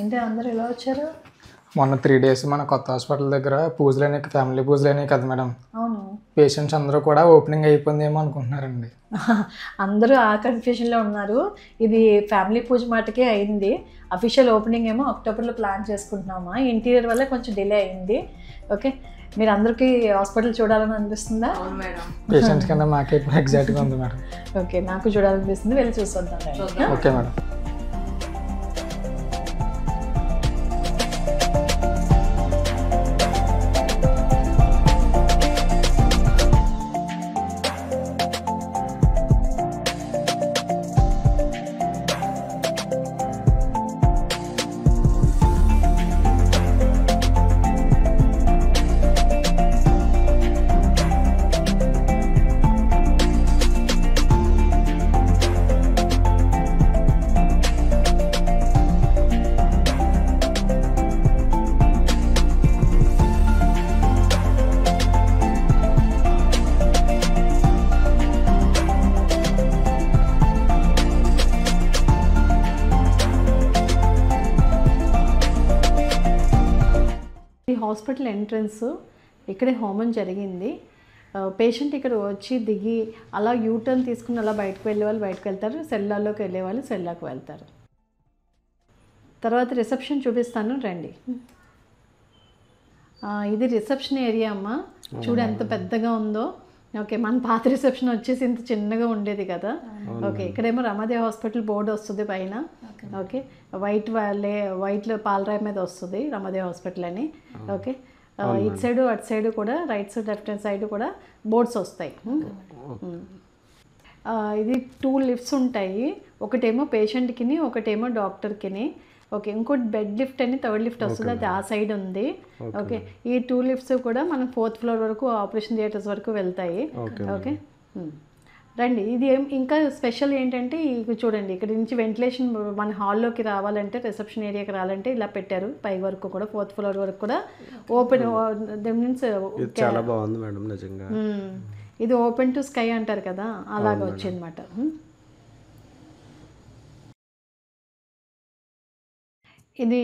ఏంటి అందరూ ఇలా వచ్చారు? మొన్న 3 days మన కొత్త హాస్పిటల్ దగ్గర పూజలని ఫ్యామిలీ పూజలని కదా మేడం. అవును. పేషెంట్స్ అందరూ కూడా ఓపెనింగ్ అయిపోయిందేమో అనుకుంటున్నారండి. అందరూ ఆ కన్ఫ్యూజన్లో ఉన్నారు. ఇది ఫ్యామిలీ పూజ మాటకే అయింది. అఫీషియల్ ఓపెనింగ్ ఏమో అక్టోబర్లో ప్లాన్ చేసుకుంటున్నామా. ఇంటీరియర్ వల్ల కొంచెం డిలే అయింది. ఓకే, మీరు అందరికీ హాస్పిటల్ చూడాలని అనిపిస్తుందా? అవును మేడం. పేషెంట్స్ కన్నా మాకే ఇప్పుడు ఎగ్జాక్ట్గా ఉంది మేడం. ఓకే, నాకు చూడాలనిపిస్తుంది. వెళ్ళి చూసొద్దాం. Okay madam. హాస్పిటల్ ఎంట్రన్స్ ఇక్కడే హోమం జరిగింది. పేషెంట్ ఇక్కడ వచ్చి దిగి అలా యూటర్న్ తీసుకుని అలా బయటకు వెళ్ళే వాళ్ళు బయటకు వెళ్తారు, సెల్లార్లోకి వెళ్ళే వాళ్ళు సెల్లార్కి వెళ్తారు. తర్వాత రిసెప్షన్ చూపిస్తాను, రండి. ఇది రిసెప్షన్ ఏరియా అమ్మ, చూడు ఎంత పెద్దగా ఉందో. ఓకే, మన పాత రిసెప్షన్ వచ్చేసి ఇంత చిన్నగా ఉండేది కదా. ఓకే, ఇక్కడేమో రమాదేవి హాస్పిటల్ బోర్డు వస్తుంది పైన. ఓకే, వైట్ పాలరాయి మీద వస్తుంది రమాదేవి హాస్పిటల్ అని. ఓకే, ఇటు సైడు అటు సైడు కూడా right side left hand side కూడా బోర్డ్స్ వస్తాయి. ఇది 2 లిఫ్ట్స్ ఉంటాయి, ఒకటేమో పేషెంట్కి ఒకటేమో డాక్టర్కి. ఓకే, ఇంకోటి బెడ్ లిఫ్ట్ అని 3rd లిఫ్ట్ వస్తుంది, అది ఆ సైడ్ ఉంది. ఓకే, ఈ 2 లిఫ్ట్స్ కూడా మనం 4th ఫ్లోర్ వరకు ఆపరేషన్ థియేటర్స్ వరకు వెళ్తాయి. ఓకే, రండి. ఇది ఇంకా స్పెషల్ ఏంటంటే ఇది చూడండి, ఇక్కడ నుంచి వెంటిలేషన్ మన హాల్లోకి రావాలంటే రిసెప్షన్ ఏరియాకి రావాలంటే ఇలా పెట్టారు. పై వరకు కూడా 4th ఫ్లోర్ వరకు కూడా ఓపెన్. మీన్స్ చాలా బాగుంది మేడం నిజంగా. ఇది ఓపెన్ టు స్కై అంటారు కదా, అలాగ వచ్చిందన్నమాట. ఇది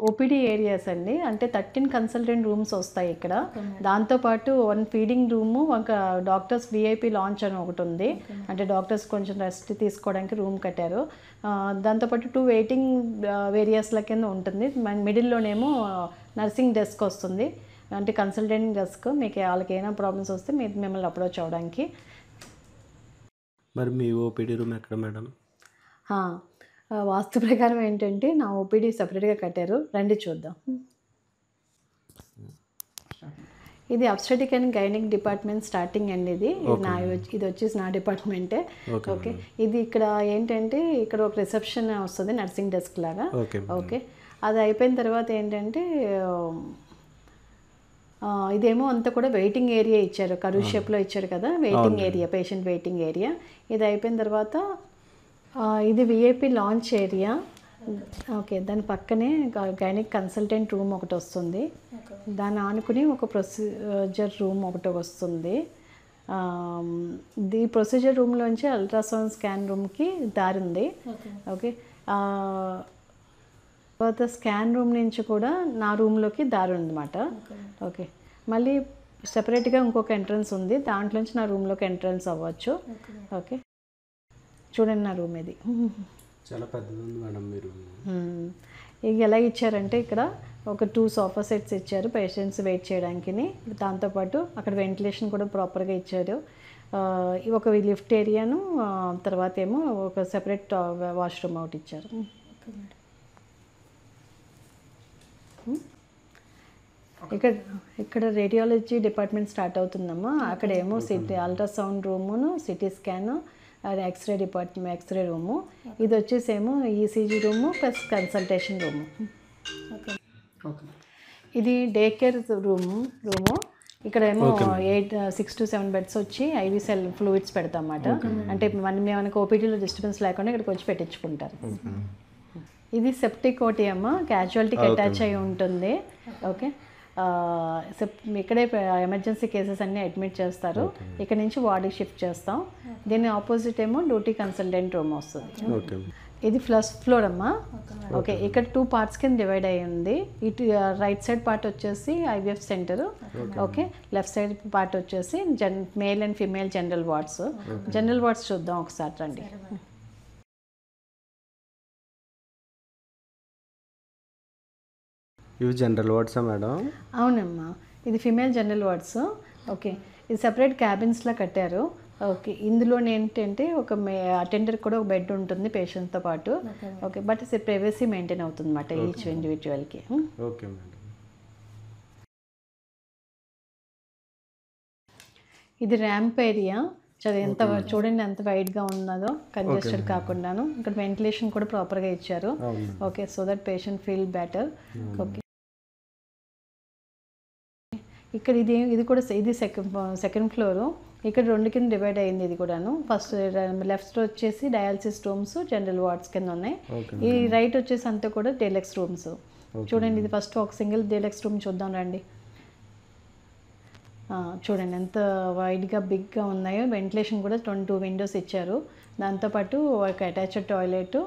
ఓపీడీ ఏరియాస్ అండి, అంటే 13 కన్సల్టెంట్ రూమ్స్ వస్తాయి ఇక్కడ. దాంతోపాటు 1 ఫీడింగ్ రూము, ఒక డాక్టర్స్ విఐపి లాంచ్ అని ఒకటి ఉంది, అంటే డాక్టర్స్ కొంచెం రెస్ట్ తీసుకోవడానికి రూమ్ కట్టారు. దాంతోపాటు 2 వెయిటింగ్ ఏరియాస్ల కింద ఉంటుంది. మిడిల్లోనేమో నర్సింగ్ డెస్క్ వస్తుంది, అంటే కన్సల్టెంట్ డెస్క్. మీకు వాళ్ళకి ఏమైనా ప్రాబ్లమ్స్ వస్తే మిమ్మల్ని అప్రోచ్ అవ్వడానికి. మరి మీ ఓపీడీ రూమ్ ఎక్కడ మేడం? వాస్తు ప్రకారం ఏంటంటే నా ఓపీడీ సపరేట్గా కట్టారు, రండి చూద్దాం. ఇది అబ్స్టెటిక్ అండ్ గైనిక్ డిపార్ట్మెంట్ స్టార్టింగ్ అండి. ఇది వచ్చేసి నా డిపార్ట్మెంటే. ఓకే, ఇది ఇక్కడ ఏంటంటే ఇక్కడ ఒక రిసెప్షన్ వస్తుంది, నర్సింగ్ డెస్క్ లాగా. ఓకే, అది అయిపోయిన తర్వాత ఏంటంటే ఇదేమో అంతా కూడా వెయిటింగ్ ఏరియా ఇచ్చారు, కరూ షేప్లో ఇచ్చారు కదా, waiting area, patient waiting area. ఇది అయిపోయిన తర్వాత ఇది విఐపి లాంచ్ ఏరియా. ఓకే, దాని పక్కనే గైనిక్ కన్సల్టెంట్ రూమ్ ఒకటి వస్తుంది, దాన్ని ఆనుకుని ఒక ప్రొసీజర్ రూమ్ ఒకటి వస్తుంది. ఈ ప్రొసీజర్ రూమ్లోంచి అల్ట్రాసౌండ్ స్కాన్ రూమ్కి దారి ఉంది. ఓకే, తర్వాత స్కాన్ రూమ్ నుంచి కూడా నా రూమ్లోకి దారి ఉందన్నమాట. ఓకే, మళ్ళీ సెపరేట్గా ఇంకొక ఎంట్రన్స్ ఉంది, దాంట్లోంచి నా రూమ్లోకి ఎంట్రన్స్ అవ్వచ్చు. ఓకే, చూడండి నా రూమ్ ఇది చాలా పెద్దది ఉంది మేడం. మీరు ఇది ఎలా ఇచ్చారంటే ఇక్కడ ఒక 2 సోఫా సెట్స్ ఇచ్చారు పేషెంట్స్ వెయిట్ చేయడానికి. దాంతోపాటు అక్కడ వెంటిలేషన్ కూడా ప్రాపర్గా ఇచ్చారు. ఒక లిఫ్ట్ ఏరియాను, తర్వాత ఏమో ఒక సెపరేట్ వాష్రూమ్ ఒకటి ఇచ్చారు. ఇక్కడ రేడియాలజీ డిపార్ట్మెంట్ స్టార్ట్ అవుతుందమ్మా. అక్కడేమో అల్ట్రాసౌండ్ రూమును, CT scan, x-ray department, x-ray room. ఇది వచ్చేసేమో ECG room plus consultation room. ఇది డే కేర్ రూము. ఇక్కడ ఏమో 6 to 7 బెడ్స్ వచ్చి ఐవీ సెల్ ఫ్లూయిడ్స్ పెడతాం అన్నమాట. అంటే మనకి ఓపీడీలో డిస్టర్బెన్స్ లేకుండా ఇక్కడికి వచ్చి పెట్టించుకుంటారు. ఇది సెప్టిక్ ఒకటి అమ్మ, క్యాజువాలిటీకి అటాచ్ అయి ఉంటుంది. ఓకే, ఇక్కడే ఎమర్జెన్సీ కేసెస్ అన్నీ అడ్మిట్ చేస్తారు. ఇక్కడ నుంచి వార్డుకి షిఫ్ట్ చేస్తాం. దీని ఆపోజిట్ ఏమో డ్యూటీ కన్సల్టెంట్ రూమ్ వస్తుంది. ఇది ఫస్ట్ ఫ్లోర్ అమ్మా. ఓకే, ఇక్కడ 2 పార్ట్స్ కింద డివైడ్ అయ్యి ఉంది. ఇటు రైట్ సైడ్ పార్ట్ వచ్చేసి IVF centre. Okay, left side part వచ్చేసి male and female general wards. General wards చూద్దాం ఒకసారి రండి. ఇవి జనరల్ వార్డ్సా మేడం? అవునమ్మా, ఇది ఫీమేల్ జనరల్ వార్డ్స్. ఓకే, ఇది సెపరేట్ క్యాబిన్స్లా కట్టారు. ఓకే, ఇందులో ఏంటంటే ఒక అటెండర్ కూడా ఒక బెడ్ ఉంటుంది పేషెంట్తో పాటు. ఓకే, బట్ ప్రైవసీ మెయింటైన్ అవుతుంది అన్నమాట ఈచ్ ఇండివిజువల్కి. Okay madam. ఇది ర్యాంప్ ఏరియా. ఎంత చూడండి ఎంత వైడ్గా ఉన్నదో, కంజెస్టెడ్ కాకుండాను. ఇక్కడ వెంటిలేషన్ కూడా ప్రాపర్గా ఇచ్చారు. Okay, so that patient feel better. Okay, ఇక్కడ ఇది కూడా ఇది సెకండ్ ఫ్లోరు. ఇక్కడ 2 కింద డివైడ్ అయింది. ఇది కూడాను ఫస్ట్ లెఫ్ట్ వచ్చేసి డయాలసిస్ రూమ్స్ జనరల్ వార్డ్స్ కింద ఉన్నాయి. ఈ రైట్ వచ్చేసి అంతా కూడా డీలక్స్ రూమ్స్. చూడండి, ఇది ఫస్ట్ ఒక సింగిల్ డీలక్స్ రూమ్ చూద్దాం రండి. చూడండి ఎంత వైడ్గా బిగ్గా ఉన్నాయో. వెంటిలేషన్ కూడా 2 విండోస్ ఇచ్చారు. దాంతోపాటు ఒక అటాచ్డ్ టాయిలెట్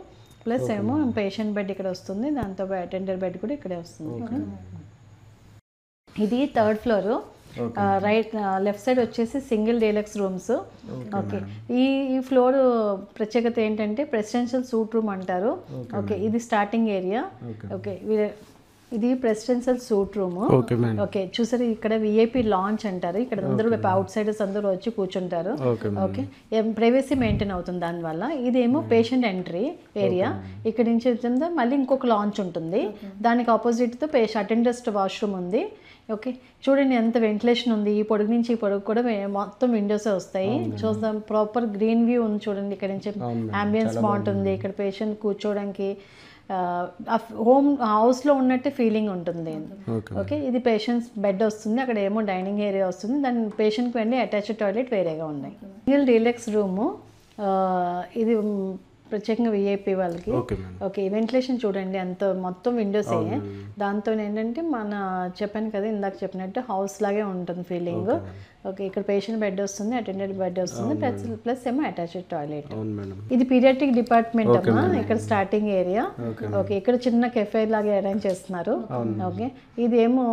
ప్లస్ ఏమో పేషెంట్ బెడ్ ఇక్కడ వస్తుంది. దాంతో అటెండర్ బెడ్ కూడా ఇక్కడే వస్తుంది. ఇది 3rd floor. Right left side వచ్చేసి సింగిల్ డీలక్స్ రూమ్స్. ఓకే, ఈ ఫ్లోర్ ప్రత్యేకత ఏంటంటే ప్రెసిడెన్షియల్ సూట్ రూమ్ అంటారు. ఓకే, ఇది స్టార్టింగ్ ఏరియా. ఓకే, ఇది ప్రెసిడెన్షియల్ సూట్ రూమ్. ఓకే, చూసారు ఇక్కడ విఐపి లాంచ్ అంటారు. ఇక్కడ అందరూ అవుట్ సైడర్స్ అందరూ వచ్చి కూర్చుంటారు. ఓకే, ప్రైవసీ మెయింటైన్ అవుతుంది దానివల్ల. ఇదేమో పేషెంట్ ఎంట్రీ ఏరియా. ఇక్కడ నుంచి మళ్ళీ ఇంకొక లాంచ్ ఉంటుంది. దానికి ఆపోజిట్తో అటెండర్స్ వాష్రూమ్ ఉంది. ఓకే, చూడండి ఎంత వెంటిలేషన్ ఉంది. ఈ పొడుగు నుంచి ఈ పొడుగు కూడా మొత్తం విండోసే వస్తాయి. చూద్దాం, ప్రాపర్ గ్రీన్ వ్యూ ఉంది చూడండి. ఇక్కడ నుంచి అంబియన్స్ బాగుంటుంది. ఇక్కడ పేషెంట్ కూర్చోవడానికి హౌస్లో ఉన్నట్టే ఫీలింగ్ ఉంటుంది. ఓకే, ఇది పేషెంట్స్ బెడ్ వస్తుంది. అక్కడ ఏమో డైనింగ్ ఏరియా వస్తుంది. దాని పేషెంట్కి వెళ్ళి అటాచ్డ్ టాయిలెట్ వేరేగా ఉన్నాయి. Single deluxe room. ఇది ప్రత్యేకంగా విఐపి వాళ్ళకి. ఓకే, వెంటిలేషన్ చూడండి అంత మొత్తం విండోస్ అయ్యే. దాంతో ఏంటంటే మన చెప్పాను కదా ఇందాక చెప్పినట్టు హౌస్ లాగే ఉంటుంది ఫీలింగ్. ఓకే, ఇక్కడ పేషెంట్ బెడ్ వస్తుంది, అటెండెంట్ బెడ్ వస్తుంది, ప్లస్ ఏమో అటాచ్డ్ టాయిలెట్. ఇది పీడియాట్రిక్ డిపార్ట్మెంట్ అమ్మా. ఇక్కడ స్టార్టింగ్ ఏరియా. ఓకే, ఇక్కడ చిన్న కెఫే లాగా అరేంజ్ చేస్తున్నారు. ఓకే, ఇదేమో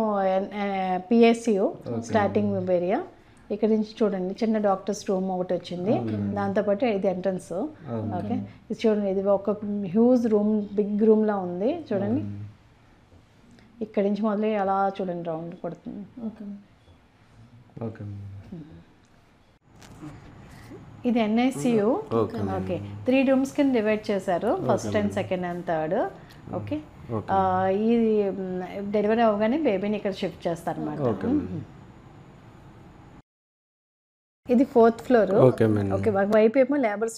పిఎస్యు స్టార్టింగ్ ఏరియా. ఇక్కడ నుంచి చూడండి చిన్న డాక్టర్స్ రూమ్ ఒకటి వచ్చింది. దాంతోపాటు ఇది ఎంట్రన్స్. ఓకే, ఇది చూడండి, ఇది ఒక హ్యూజ్ రూమ్, బిగ్ రూమ్లా ఉంది చూడండి. ఇక్కడ నుంచి మొదలు అలా చూడండి రౌండ్ కొడుతుంది. ఇది ఎన్ఐసియు. ఓకే, 3 రూమ్స్ కింద డివైడ్ చేశారు. First and second and third. Okay, ఇది డెలివరీ అవగానే బేబీని ఇక్కడ షిఫ్ట్ చేస్తారు అన్నమాట. ఇది 4th ఫ్లోర్. ఓకే, ఒక వైపు ఏమో లేబర్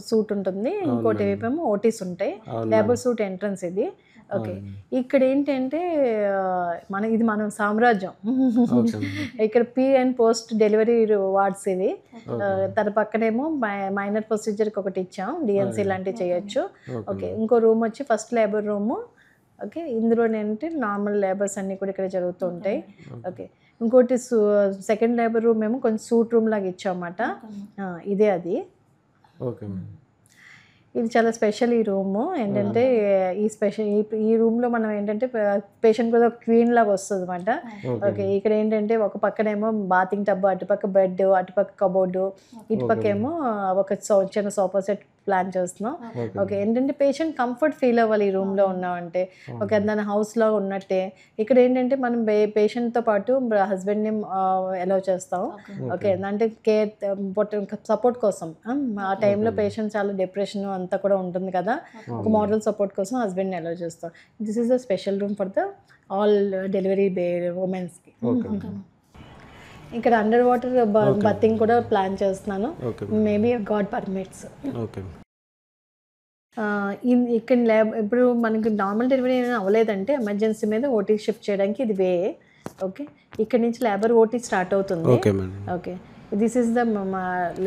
సూట్ ఉంటుంది, ఇంకోటి వైపు ఏమో ఓటీస్ ఉంటాయి. లేబర్ సూట్ ఎంట్రన్స్ ఇది. ఓకే, ఇక్కడ ఏంటంటే ఇది మనం సామ్రాజ్యం. ఇక్కడ pre and post delivery wards ఇవి. తన పక్కనేమో మైనర్ ప్రొసీజర్కి ఒకటి ఇచ్చాం, డిఎన్సీ లాంటివి చేయొచ్చు. ఓకే, ఇంకో రూమ్ వచ్చి ఫస్ట్ లేబర్ రూము. ఓకే, ఇందులో ఏంటంటే నార్మల్ లేబర్స్ అన్నీ కూడా ఇక్కడ జరుగుతూ ఉంటాయి. ఓకే, ఇంకోటి సెకండ్ లేబర్ రూమ్ ఏమో కొంచెం సూట్ రూమ్ లాగా ఇచ్చామన్నమాట. ఇదే అది. ఓకే, ఇది చాలా స్పెషల్ ఈ రూము. ఏంటంటే ఈ రూమ్లో మనం ఏంటంటే పేషెంట్ కూడా క్వీన్ లాగా వస్తుంది అనమాట. ఓకే, ఇక్కడ ఏంటంటే ఒక పక్కనేమో బాతింగ్ టబ్, అటుపక్క బెడ్, అటుపక్క కబోర్డు, ఇటుపక్క ఏమో ఒక చిన్న సోఫా సెట్ ప్లాన్ చేస్తున్నాం. ఓకే, ఏంటంటే పేషెంట్ కంఫర్ట్ ఫీల్ అవ్వాలి ఈ రూమ్లో ఉన్నామంటే. ఓకే, దాని హౌస్లో ఉన్నట్టే. ఇక్కడ ఏంటంటే మనం పేషెంట్తో పాటు హస్బెండ్ని అలౌ చేస్తాం. ఓకే, అంటే కేర్ సపోర్ట్ కోసం. ఆ టైంలో పేషెంట్ చాలా డిప్రెషన్ అంతా కూడా ఉంటుంది కదా, ఒక మోరల్ సపోర్ట్ కోసం హస్బెండ్ని అలౌ చేస్తాం. This is the special room for the all delivery ఉమెన్స్కి. ఇక్కడ అండర్ వాటర్ బతింగ్ కూడా ప్లాన్ చేస్తున్నాను. Maybe god permits. ఇక్కడ ఇప్పుడు మనకి నార్మల్ డెలివరీ ఏమైనా అవ్వలేదంటే ఎమర్జెన్సీ మీద ఓటీ షిఫ్ట్ చేయడానికి ఇది వే. ఓకే, ఇక్కడ నుంచి లేబర్ ఓటీ స్టార్ట్ అవుతుంది. Okay, this is the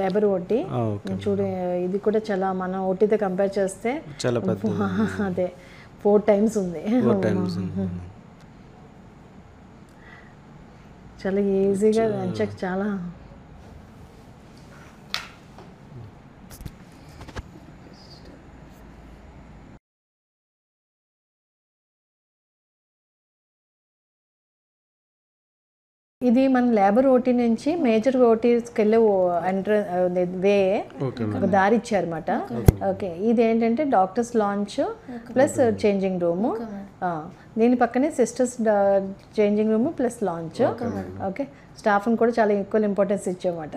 labour OT. చూడ ఇది కూడా చాలా మన ఓటీతో కంపేర్ చేస్తే అదే 4 టైమ్స్ ఉంది. చాలా ఈజీగా చాలా ఇది మన లేబర్ ఓటీ నుంచి మేజర్ ఓటీస్కి వెళ్ళే వే ఒక దారి ఇచ్చారన్నమాట. ఓకే, ఇది ఏంటంటే doctors lounge plus changing room, దీని పక్కనే sisters changing room plus lounge. Okay, స్టాఫ్ని కూడా చాలా ఈక్వల్ ఇంపార్టెన్స్ ఇచ్చామన్నమాట.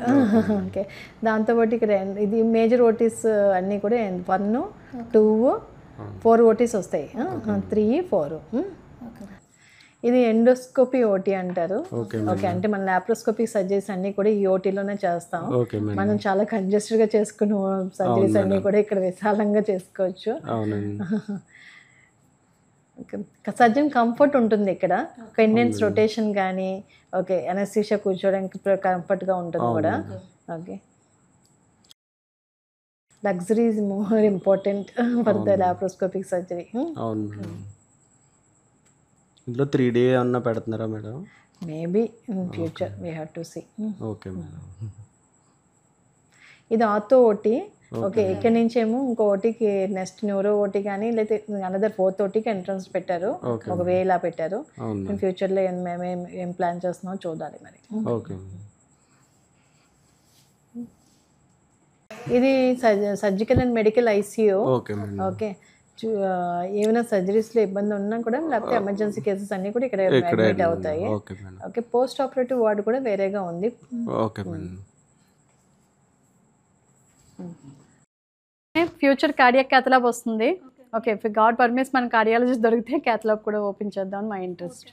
ఓకే, దాంతోపాటు ఇక్కడ ఇది మేజర్ ఓటీస్ అన్నీ కూడా 1, 2, 4 ఓటీస్ వస్తాయి, 3, 4. ఇది ఎండోస్కోపీ ఓటీ అంటారు. ఓకే, అంటే మన లాప్రోస్కోపిక్ సర్జరీస్ అన్నీ కూడా ఈ ఓటీలోనే చేస్తాం. మనం చాలా కంజెస్టెడ్గా చేసుకున్న సర్జరీస్ అన్నీ కూడా ఇక్కడ విశాలంగా చేసుకోవచ్చు. సర్జన్ కంఫర్ట్ ఉంటుంది ఇక్కడ, పెండెంట్స్ రొటేషన్ కానీ, ఓకే, అనస్థీషియా కూర్చోవడానికి కంఫర్ట్గా ఉంటుంది కూడా. Okay, luxury is more important for the laparoscopic surgery. అవును మేడం. ఇందులో 3D ఏమన్నా పెడుతున్నారా madam? Maybe in future we have to see. Okay madam. ఇది ఆర్థో ఓటీ. ఓకే, ఇక్కడ నుంచి ఏమో ఇంకో ఓటీకి నెక్స్ట్ న్యూరో ఓటీ కానీ లేదా అనదర్ 4th ఓటీకి ఎంట్రన్స్ పెట్టారు, ఒక వే ఇలా పెట్టారు. ఫ్యూచర్లో మేము ఏం ప్లాన్ చేస్తున్నామో చూడాలి మరి. ఓకే, ఇది surgical and medical ICU. Okay madam. Okay, ఏమైనా సర్జరీస్లో ఇబ్బంది ఉన్నా కూడా లేకపోతే ఎమర్జెన్సీ కేసెస్ అన్నీ కూడా ఇక్కడ అడ్మిట్ అవుతాయి. ఓకే, పోస్ట్ ఆపరేటివ్ వార్డు కూడా వేరేగా ఉంది. Okay madam. Future cardiac cath lab వస్తుంది. ఓకే, గాడ్ పర్మిస్ మన కార్డియాలజిస్ట్ దొరికితే క్యాథలాబ్ కూడా ఓపెన్ చేద్దాం, మా ఇంట్రెస్ట్.